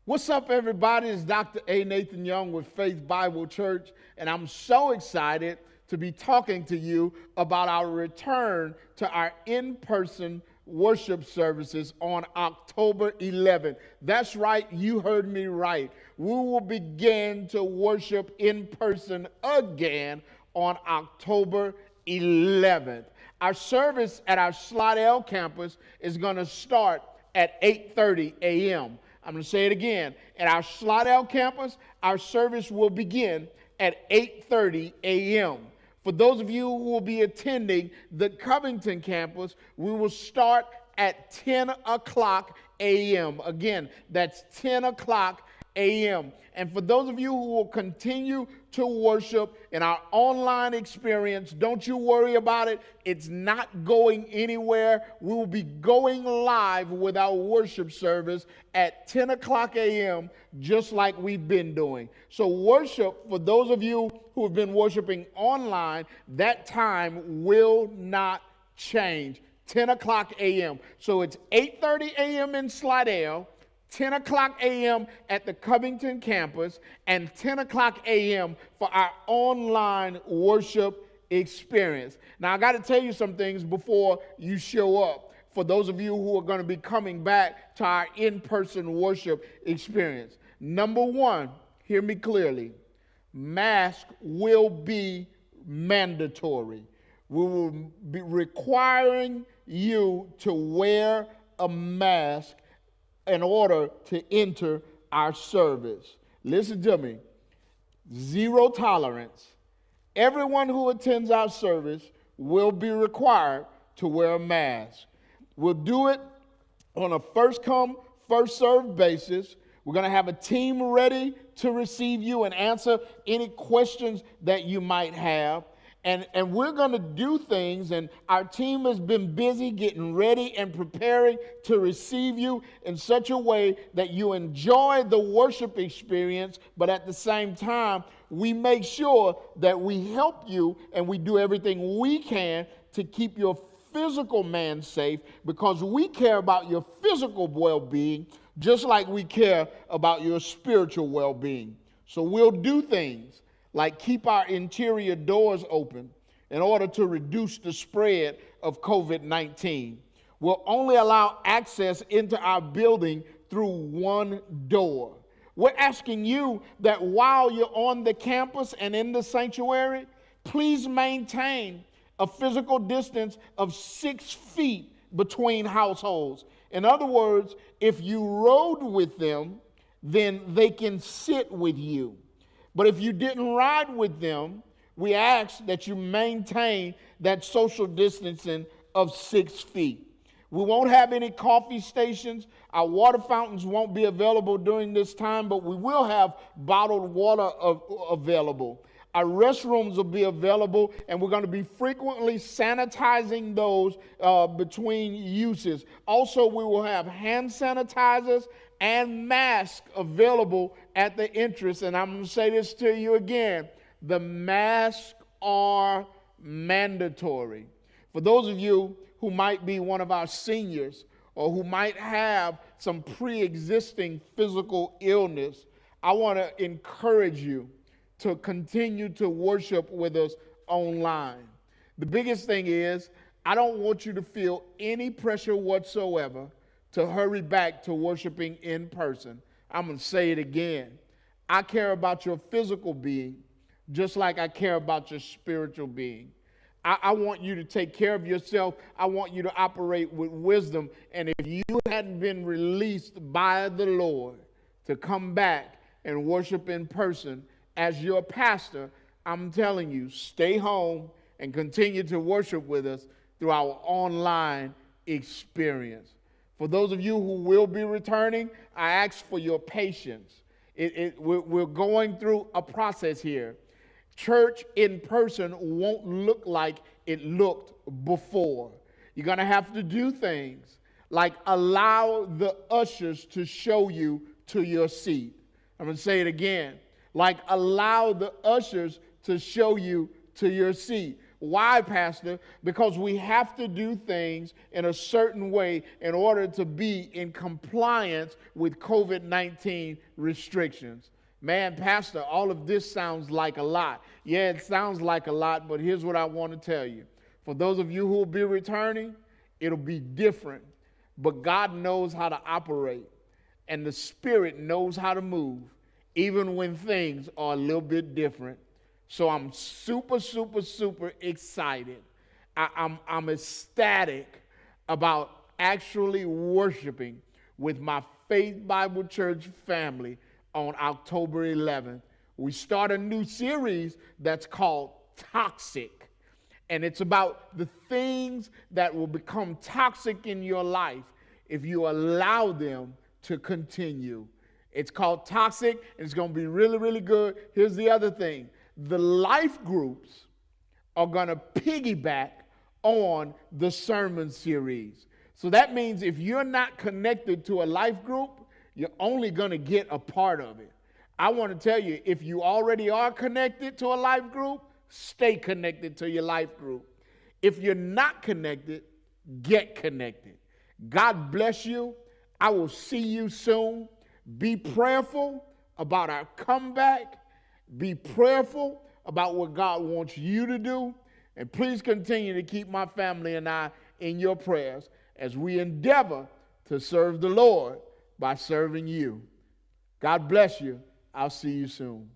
What's up, everybody? It's Dr. A. Nathan Young with Faith Bible Church, and I'm so excited to be talking to you about our return to our in-person worship services on October 11th. That's right, you heard me right. We will begin to worship in person again on October 11th. Our service at our SLIDELL campus is going to start at 8:30 a.m. I'm going to say it again. At our SLIDELL campus, our service will begin at 8:30 a.m. For those of you who will be attending the Covington campus, we will start at 10 o'clock a.m. Again, that's 10 o'clock a.m. And for those of you who will continue to worship in our online experience, don't you worry about it. It's not going anywhere. We will be going live with our worship service at 10 o'clock a.m., just like we've been doing. So worship, for those of you who have been worshiping online, that time will not change. 10 o'clock a.m. So it's 8:30 a.m. in Slidell, 10 o'clock a.m. at the Covington campus, and 10 o'clock a.m. for our online worship experience. Now, I got to tell you some things before you show up, for those of you who are going to be coming back to our in-person worship experience. Number one, hear me clearly, mask will be mandatory. We will be requiring you to wear a mask in order to enter our service. Listen to me. Zero tolerance. Everyone who attends our service will be required to wear a mask. We'll do it on a first come, first served basis. We're going to have a team ready to receive you and answer any questions that you might have. And we're going to do things, and our team has been busy getting ready and preparing to receive you in such a way that you enjoy the worship experience, but at the same time, we make sure that we help you and we do everything we can to keep your physical man safe, because we care about your physical well-being just like we care about your spiritual well-being. So we'll do things like keep our interior doors open in order to reduce the spread of COVID-19. We'll only allow access into our building through one door. We're asking you that while you're on the campus and in the sanctuary, please maintain a physical distance of 6 feet between households. In other words, if you rode with them, then they can sit with you. But if you didn't ride with them, we ask that you maintain that social distancing of 6 feet. We won't have any coffee stations. Our water fountains won't be available during this time, but we will have bottled water available. Our restrooms will be available, and we're going to be frequently sanitizing those between uses. Also, we will have hand sanitizers and masks available at the entrance. And I'm going to say this to you again. The masks are mandatory. For those of you who might be one of our seniors or who might have some pre-existing physical illness, I want to encourage you to continue to worship with us online. The biggest thing is, I don't want you to feel any pressure whatsoever to hurry back to worshiping in person. I'm going to say it again. I care about your physical being just like I care about your spiritual being. I want you to take care of yourself. I want you to operate with wisdom. And if you hadn't been released by the Lord to come back and worship in person as your pastor, I'm telling you, stay home and continue to worship with us through our online experience. For those of you who will be returning, I ask for your patience. We're going through a process here. Church in person won't look like it looked before. You're going to have to do things like allow the ushers to show you to your seat. I'm going to say it again. Like allow the ushers to show you to your seat. Why, Pastor? Because we have to do things in a certain way in order to be in compliance with COVID-19 restrictions. Man, Pastor, all of this sounds like a lot. Yeah, it sounds like a lot, but here's what I want to tell you. For those of you who will be returning, it'll be different. But God knows how to operate, and the Spirit knows how to move, even when things are a little bit different. So I'm super, super, super excited. I'm ecstatic about actually worshiping with my Faith Bible Church family on October 11th. We start a new series that's called Toxic. And it's about the things that will become toxic in your life if you allow them to continue. It's called Toxic, and it's going to be really, really good. Here's the other thing. The life groups are going to piggyback on the sermon series. So that means if you're not connected to a life group, you're only going to get a part of it. I want to tell you, if you already are connected to a life group, stay connected to your life group. If you're not connected, get connected. God bless you. I will see you soon. Be prayerful about our comeback. Be prayerful about what God wants you to do. And please continue to keep my family and I in your prayers as we endeavor to serve the Lord by serving you. God bless you. I'll see you soon.